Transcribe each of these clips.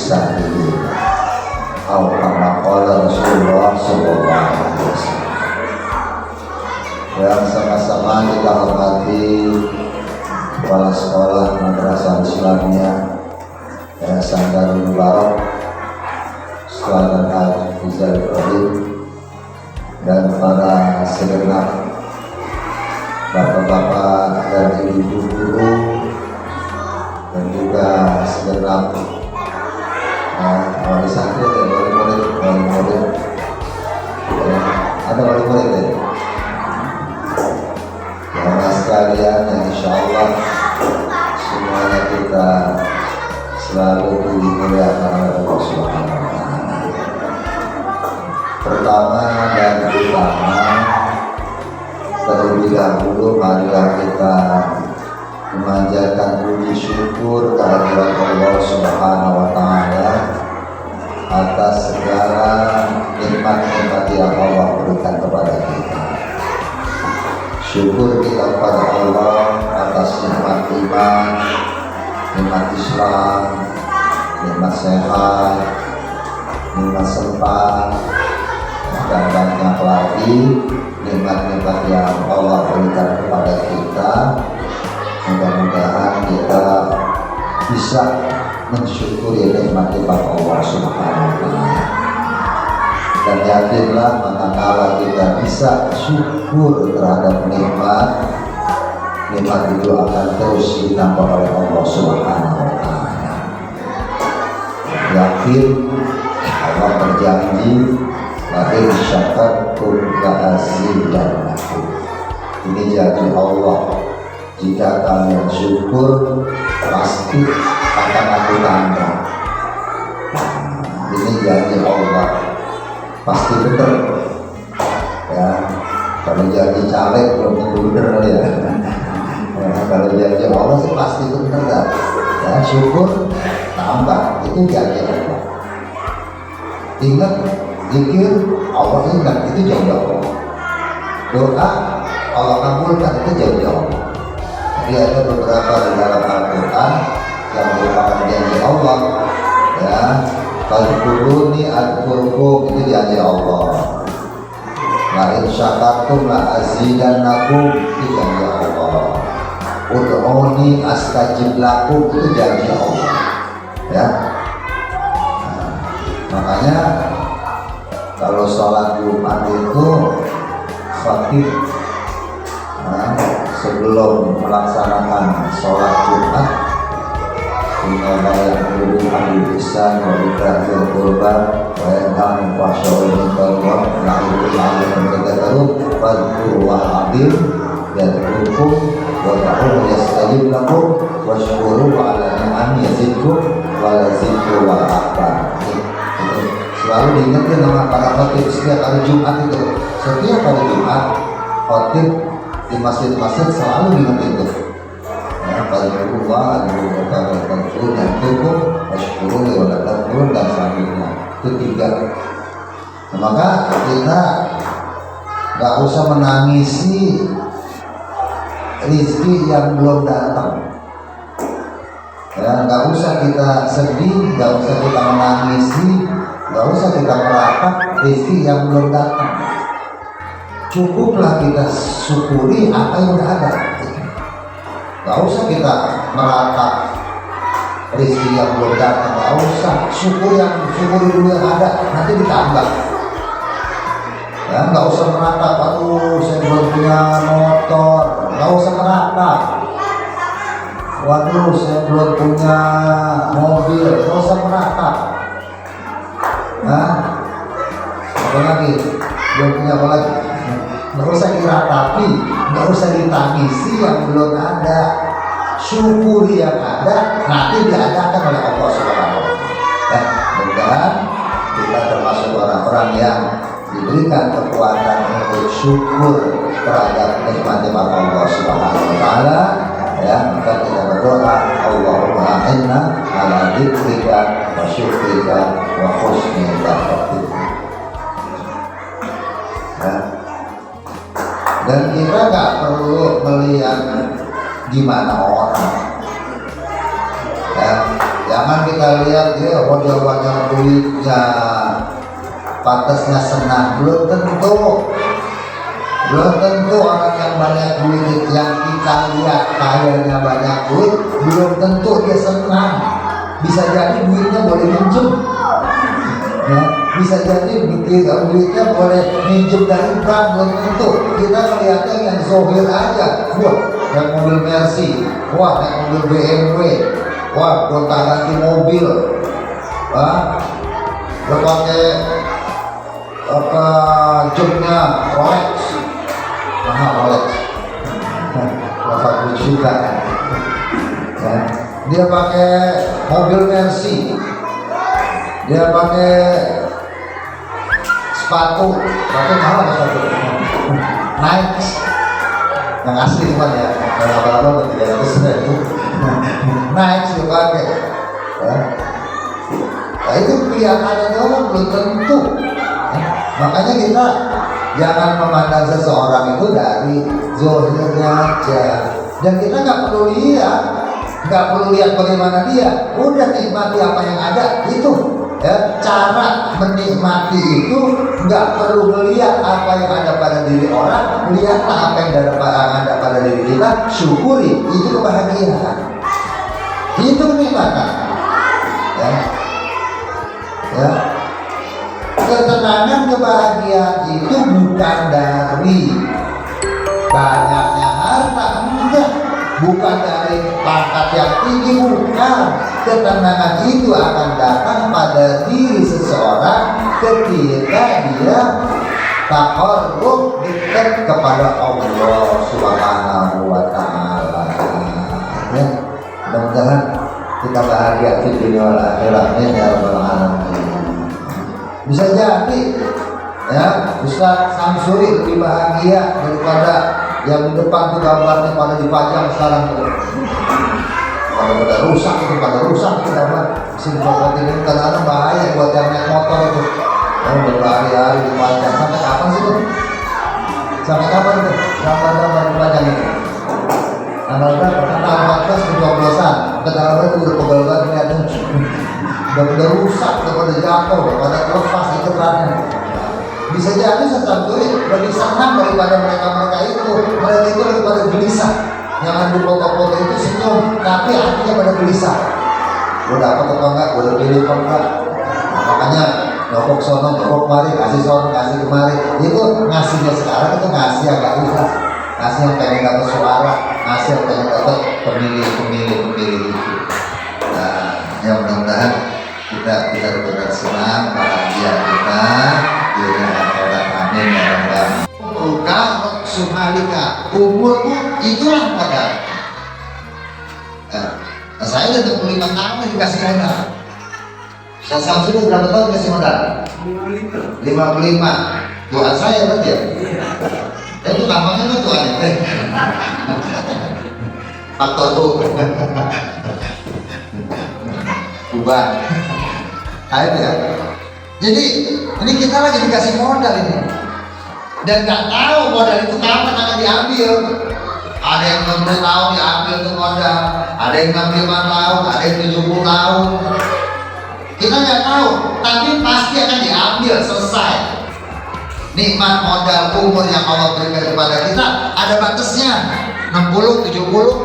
sahbihi atau kama qala Rasulullah sallallahu alaihi wasallam. Yang sama-sama kita hormati kepala sekolah Madrasah Islamiyah Yayasan Darul Mubarak Sultan Al-Fizal Ibrahim dan para segenap bapak-bapak dan ibu guru dan juga segenap wali santri dan wali murid ada wali murid ya? Jamaah sekalian yang insya Allah semuanya kita selalu dimuliakan oleh Allah Subhanahu wa Ta'ala. Pertama dan utama, terlebih dahulu marilah kita memanjatkan puji syukur kehadirat Allah Subhanahu wa Ta'ala atas segala nikmat-nikmat yang Allah berikan kepada kita. Syukur kita kepada Allah atas nikmat iman, nikmat Islam, nikmat sehat, nikmat sempat, dan banyak lagi nikmat-nikmat yang Allah berikan kepada kita. Mudah-mudahan kita bisa mensyukuri nikmat-nikmat Allah Subhanahu wa Ta'ala. Dan yakinlah manakala kita bisa syukur terhadap nikmat itu akan terus ditambah oleh Allah Subhanahu wa Ta'ala. Yakin Allah berjanji la in syakartum la azidannakum. Ini janji Allah, jika kalian syukur pasti akan aku tambah. Ini janji Allah, pasti benar ya. Kalau janji caleg belum tentu benar ya. Kalau janji Allah sih pasti benar kan? Ya, syukur tambah, itu janji Allah. Ingat zikir Allah, ingat itu janji Allah. Doa Allah kabulkan, itu janji Allah. Jadi ada beberapa di dalam Al-Quran yang merupakan janji Allah ya. Fadhkuruni adkurkum, itu janji Allah. La in syakartum la azidannakum, itu janji Allah. Ud'uni astajib lakum, itu janji Allah ya. Makanya kalau sholat Jumat itu khatib sebelum melaksanakan sholat Jumat, inna ya'muru bil ihsan wa iqamil qurba wa yanha 'anil fahsya'i wal munkar wa ya'lamu tadhakkarun fadhkuru wa'adim yad'ukum wa da'uhu yastajib lakum washkuru 'ala ni'ami yazidkum wa la zikru wa akbar. Selalu diingatkan nama para khatib setiap hari Jumat itu. Setiap hari Jumat khatib di masjid-masjid selalu diingatkan itu. Fadhkurullah al-mubarakatuh yang cukup wasyukuru wa dan selanjutnya. Itu 3. Nah, maka kita gak usah menangisi rezeki yang belum datang ya. Gak usah kita sedih, gak usah kita menangisi, gak usah kita merapat rezeki yang belum datang. Cukuplah kita syukuri apa yang udah ada. Gak usah kita meratap rezeki yang belum datang, gak usah. Syukuri dulu yang ada, nanti ditambah ya. Gak usah meratap, aduh saya belum punya motor, gak usah meratap. Waduh saya belum punya mobil, gak usah meratap. Nah, apa lagi? Belum punya apa lagi? Gak usah diratapi, gak usah ditangisi yang belum ada. Syukuri yang ada, nanti diadakan oleh Allah Subhanahu wa Ta'ala. Mudah-mudahan kita termasuk orang-orang yang diberikan kekuatan untuk syukur terhadap nikmat-nikmat Allah Subhanahu wa Ta'ala ya. Maka kita berdoa, Allahumma inna ala dzikrika wa syukrika wa husni ibadatik ya. Dan kita gak perlu melihat gimana orang ya. Yang Jangan kita lihat dia dia banyak duitnya, pantasnya senang. Belum tentu orang yang banyak duit yang kita lihat kayaknya banyak duit, belum tentu dia senang. Bisa jadi duitnya boleh minjem, ya, bisa jadi duitnya boleh minjem dari bank, belum tentu. Kita melihatnya yang zohir aja. Wah, naik mobil Mercy, wah naik mobil BMW, wah gonta ganti mobil, wah gue pakai apa jamnya Rolex, mahal Rolex, 80 juta. Ya. Dia pakai mobil Mercy, dia pakai sepatu mahal sepatu Nike yang asli cuman ya, berapa 300 itu Nike dia pakai. Ya. Nah itu kelihatannya doang, belum tentu. Makanya kita jangan memandang seseorang itu dari zahirnya aja, dan kita nggak perlu lihat bagaimana dia. Udah nikmati apa yang ada itu, ya. Cara menikmati itu nggak perlu melihat apa yang ada pada diri orang, lihatlah apa yang ada pada diri kita, syukuri, itu kebahagiaan, itu kenikmatan, ya. Ya. Ketenangan, kebahagiaan itu bukan dari banyaknya harta, enggak, bukan dari pangkat yang tinggi, bukan. Ketenangan itu akan datang pada diri seseorang ketika dia taqarrub dekat kepada Allah Subhanahu wa Ta'ala. Ya, mudah-mudahan kita bahagia di dunia wal akhirat ya rabbal alamin. Bisa jadi ya Ustaz Samsuri lebih bahagia daripada yang di depan tuh gambarnya pada dipajang sekarang tuh. Pada rusak itu gambar. Mesin fotokopi ini kadang-kadang bahaya buat yang naik motor itu. Berhari-hari dipajang. Sampai kapan sih tuh? Sampai kapan tuh gambar-gambar dipajang itu? Tanggal berapa? Tanggal 14 ke 12-an. Tanggal berapa udah pegel banget lihatnya. Udah rusak, udah pada jatuh, udah pada lepas ikatnya. Bisa jadi sesuatu lebih senang daripada mereka itu. Mereka itu lebih pada gelisah. Jangan di foto-foto itu senyum, tapi hatinya pada gelisah. Gue dapat apa enggak? Gue udah pilih apa enggak? Makanya nyokok sono, nyokok kemari, kasih sono, kasih kemari. Itu ngasihnya sekarang itu ngasih agak ikhlas. Ngasih yang pengen dapat suara, ngasih yang pengen dapat pemilih itu. Nah, ya mudah-mudahan kita benar-benar senang, bahagia kita di akhirat, amin ya rabbal. Kalau sumalika umurmu itulah modal. Saya udah 25 tahun dikasih modal. Saya sudah berapa tahun dikasih modal? 55. Tuhan saya berarti ya? Itu gampangnya tuh Tuhan ya? Faktor tuh ubah air ya. Jadi ini kita lagi dikasih modal ini, dan nggak tahu modal itu kapan akan diambil. Ada yang 60 tahun diambil tuh modal, ada yang 65 tahun, ada yang 70 tahun. Kita nggak tahu, tapi pasti akan diambil, selesai. Nikmat modal umur yang Allah berikan kepada kita ada batasnya, 60, 70.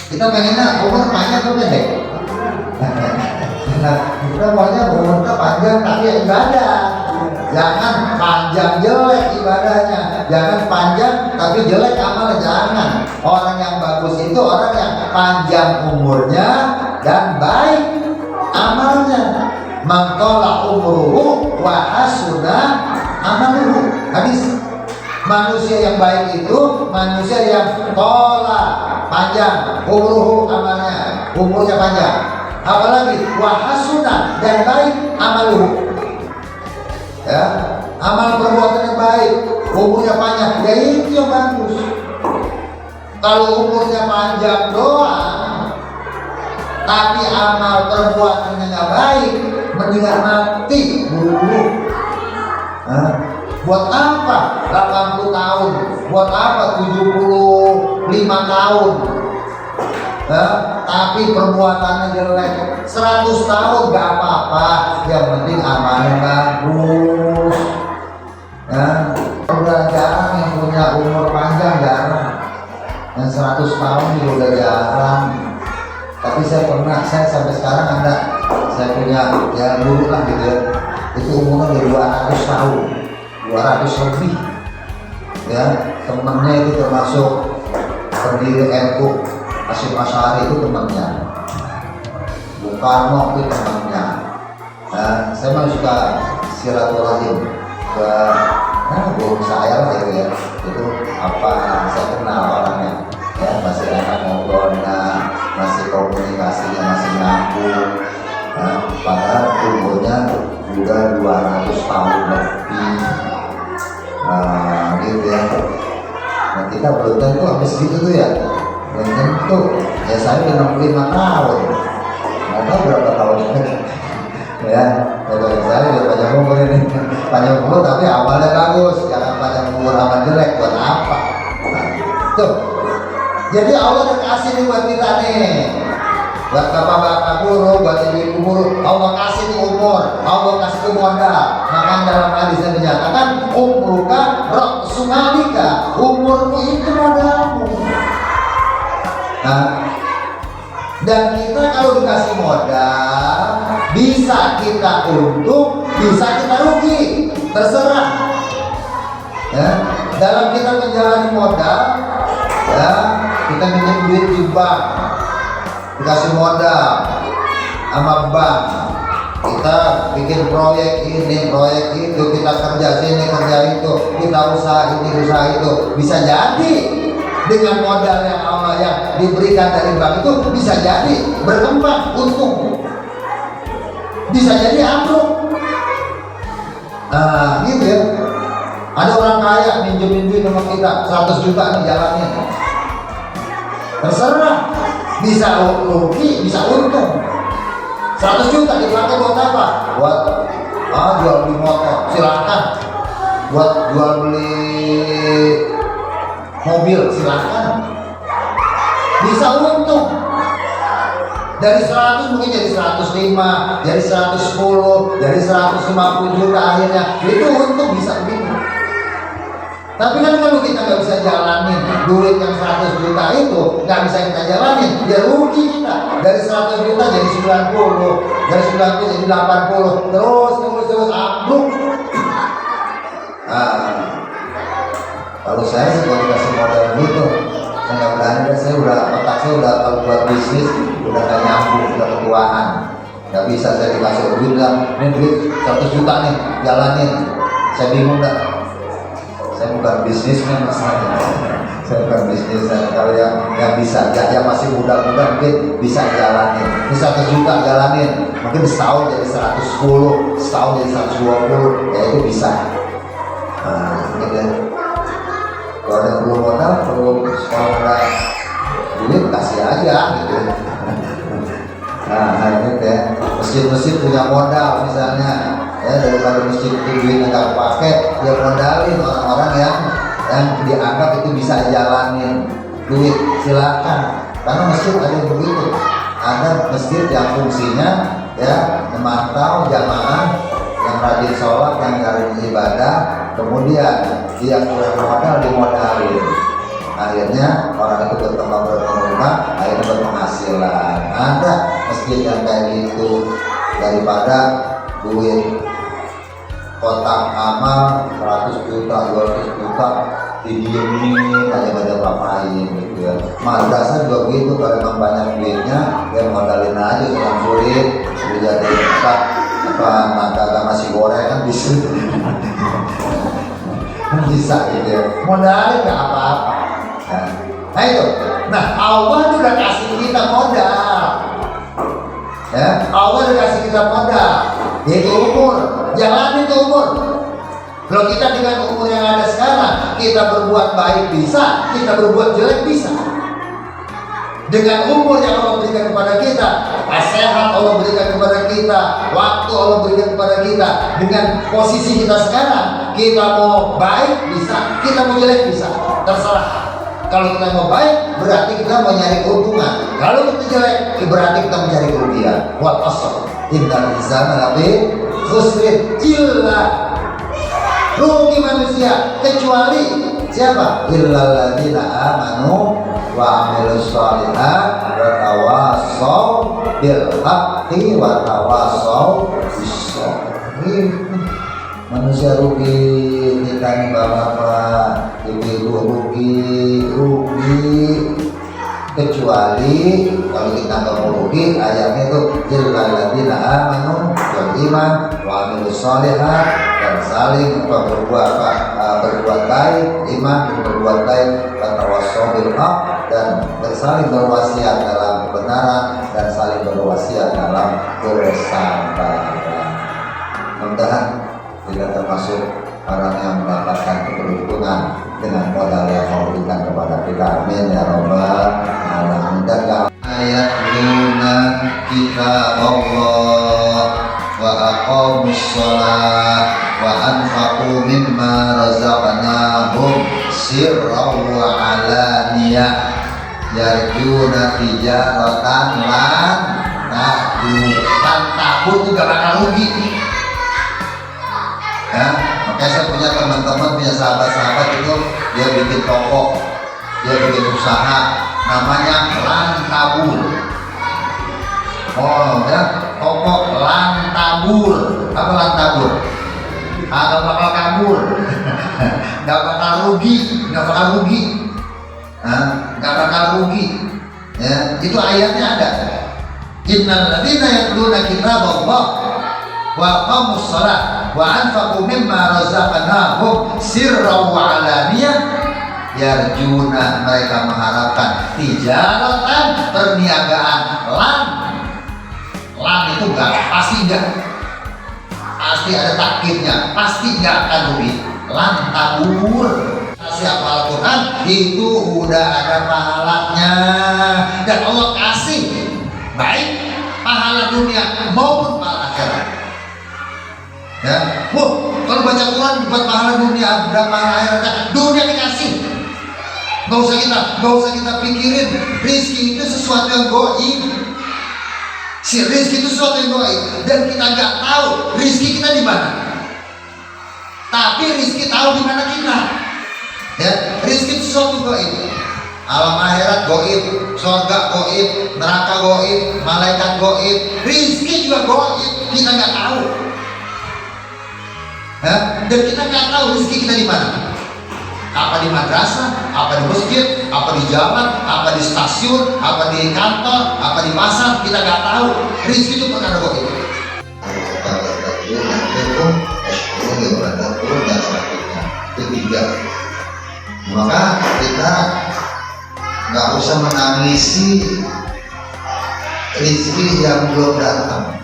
Kita pengennya umur panjang atau pendek? Nah, kita maunya umurnya panjang tapi ya ibadah. Jangan panjang jelek ibadahnya, jangan panjang tapi jelek amalnya, jangan. Orang yang bagus itu orang yang panjang umurnya dan baik amalnya. Man tala umruhu wa hasuna amaluhu. Hadis. Manusia yang baik itu manusia yang tola, panjang, umruhu amalnya, umurnya panjang. Apalagi wahasuna, dan baik amaluhu, ya, amal perbuatannya baik, umurnya panjang, ya itu yang bagus. Kalau umurnya panjang doang tapi amal perbuatannya nggak baik, mendingan mati buru-buru. Buat apa 80 tahun? Buat apa 75 tahun? tapi perbuatannya jelek. 100 tahun gak apa-apa, yang penting amalnya bagus. Ya, udah jarang yang punya umur panjang, jarang. Yang 100 tahun juga udah jarang. Tapi saya sampai sekarang ada, saya punya ya dulu lah gitu ya, itu umurnya udah 200 tahun, 200 lebih. Ya, temennya itu termasuk pendiri NU, Hasyim Asy'ari itu temannya, Bung Karno itu temannya. Nah, saya masih suka silaturahim ke guru saya lah gitu ya, itu apa saya kenal orangnya, ya masih enak ngobrolnya, masih komunikasinya masih nyambung. Nah, padahal umurnya juga 200 tahun lebih. Nah, gitu ya. Nah, kita belum tentu habis gitu tuh ya, belum tentu. Ya saya 65 tahun, nggak tahu berapa tahun ya. Kalau saya udah panjang umur ini, panjang umur tapi awalnya bagus, jangan panjang umur aman jelek, buat apa? Nah, tuh. Jadi Allah udah kasih nih buat kita nih, buat bapak-bapak guru, buat ibu-ibu guru, Allah kasih nih umur, Allah kasih tuh modal. Maka dalam hadisnya dinyatakan umruka ra'su malika, umurmu itu modalmu. Nah, dan kita kalau dikasih modal, bisa kita untung, bisa kita rugi, terserah. Ya, dalam kita menjalani modal, ya kita minjem duit di bank, dikasih modal sama bank, kita bikin proyek ini, proyek itu, kita kerja sini, kerja itu, kita usaha ini, usaha itu, bisa jadi dengan modal yang Allah yang diberikan dari bank itu bisa jadi berkembang, untung, bisa jadi ambruk. Nah, gitu ya. Ada orang kaya minjemin duit sama kita 100 juta nih, jalanin. Terserah, bisa rugi, bisa untung. 100 juta dipakai buat apa? Buat jual beli motor, silakan. Buat jual beli mobil, silakan. Bisa untung. Dari 100 mungkin jadi 105, jadi 110, jadi 150 juta akhirnya. Itu untung, bisa begitu. Tapi kan kalau kita nggak bisa jalanin duit yang 100 juta itu, nggak bisa kita jalanin, ya rugi kita. Dari 100 juta jadi 90, dari 90 jadi 80, terus ambruk. Nah, kalau saya sih kalau dikasih modal gitu, saya nggak berani. Saya udah, otak saya udah kalau buat bisnis udah nggak nyambung, udah ketuaan. Nggak bisa saya dikasih duit, ini duit 100 juta nih, jalanin. Saya bingung dah. Saya bukan bisnismen masalahnya. Saya bukan bisnismen. Kalau yang bisa, yang masih muda-muda mungkin bisa jalanin. Ini 100 juta jalanin, mungkin setahun jadi 110, setahun jadi 120, ya itu bisa. Nah, gitu. Kalau ada perlu modal, perlu sekolah duit, kasih aja gitu. Nah, ini ya. Masjid-masjid punya modal misalnya. Ya, daripada masjid itu duitnya nggak pakai, dia modalin orang-orang yang dianggap itu bisa jalanin duit, silakan. Karena masjid ada yang begitu, ada masjid yang fungsinya ya memantau jamaah yang rajin sholat, yang rajin ibadah, kemudian dia kurang modal dimodalin, akhirnya orang itu berkembang, akhirnya berpenghasilan. Ada masjid yang kayak gitu, daripada duit kotak amal 100 juta, 200 juta didiemin aja pada ngapain gitu ya. Madrasah juga gitu, kalau memang banyak duitnya ya modalin aja, senang sulit jadi dagang nasi goreng kan bisa. Bisa gitu ya, modalin gak apa-apa. Nah itu, nah Allah itu udah kasih kita modal ya, Allah udah kasih kita modal, yaitu umur. Jalani itu umur. Kalau kita dengan umur yang ada sekarang, kita berbuat baik bisa, kita berbuat jelek bisa. Dengan umur yang Allah berikan kepada kita, sehat Allah berikan kepada kita, waktu Allah berikan kepada kita, dengan posisi kita sekarang, kita mau baik bisa, kita mau jelek bisa, terserah. Kalau kita mau baik, berarti kita mau nyari keuntungan. Kalau kita jelek, berarti kita mencari kerugian. Wal asr, innal insana lafi khusrin illa, rugi manusia kecuali siapa? Illal ladzina amanu wa amilus sholihat wa tawassaw bil haqqi wa tawassaw bis sabr. Manusia rugi, kita nih bapak-bapak, ibu rugi kecuali kalau kita nggak mau rugi. Ayatnya itu illal ladzina amanu wal iman wa amilus sholihat, dan saling berbuat baik, iman berbuat baik, wa tawassaw bil haqq, dan saling berwasiat dalam kebenaran dan saling berwasiat dalam kesabaran. Mudah-mudahan tidak termasuk orang yang mendapatkan keberuntungan dengan modal yang Allah berikan kepada kita. Amin ya rabbal alamin. Dan ayat luna kitab Allah wa aqamus shalah wa anfaqu mimma razaqnahum sirran wa alaniyah yarjuna tijaratan lan tabur juga bakal rugi. Ya, makanya saya punya teman-teman, punya sahabat-sahabat itu dia bikin toko, dia bikin usaha, namanya Lantabur. Oh ya, toko Lantabur. Apa Lantabur? Agak bakal kabur, nggak bakal rugi, nggak bakal rugi, nggak bakal rugi. Ya, itu ayatnya ada. Innal ladzina yatluna kitaballah wa aqamus shalah wa anfaqu mimma razaqnahum sirran wa alaniyah yarjuna, mereka mengharapkan tijaratan, perniagaan, lan itu enggak, pasti ada takkirnya, pasti enggak akan rugi. Lan tabur, siapa Al-Quran itu udah ada pahalanya, dan Allah kasih baik pahala dunia maupun pahala akhirat. Ya, kalau baca Quran buat pahala dunia, ada pahala akhirat, dunia dikasih. Gak usah kita pikirin rizki itu sesuatu yang goib. Si rizki itu sesuatu yang goib, dan kita nggak tahu rizki kita di mana. Tapi rizki tahu di mana kita. Ya, rizki itu sesuatu goib. Alam akhirat goib, surga goib, neraka goib, malaikat goib, rizki juga goib, kita nggak tahu. Dan kita nggak tahu rezeki kita di mana. Apa di madrasah, apa di masjid, apa di jalan, apa di stasiun, apa di kantor, apa di pasar, kita nggak tahu. Rezeki itu perkara goib. Ketiga, maka kita nggak usah menangisi rezeki yang belum datang.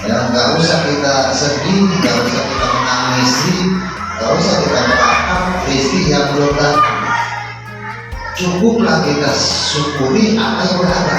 Ya, nggak usah kita sedih, nggak usah kita menangisi, nggak usah kita meratap rezeki yang belum datang. Cukuplah kita syukuri apa yang udah ada.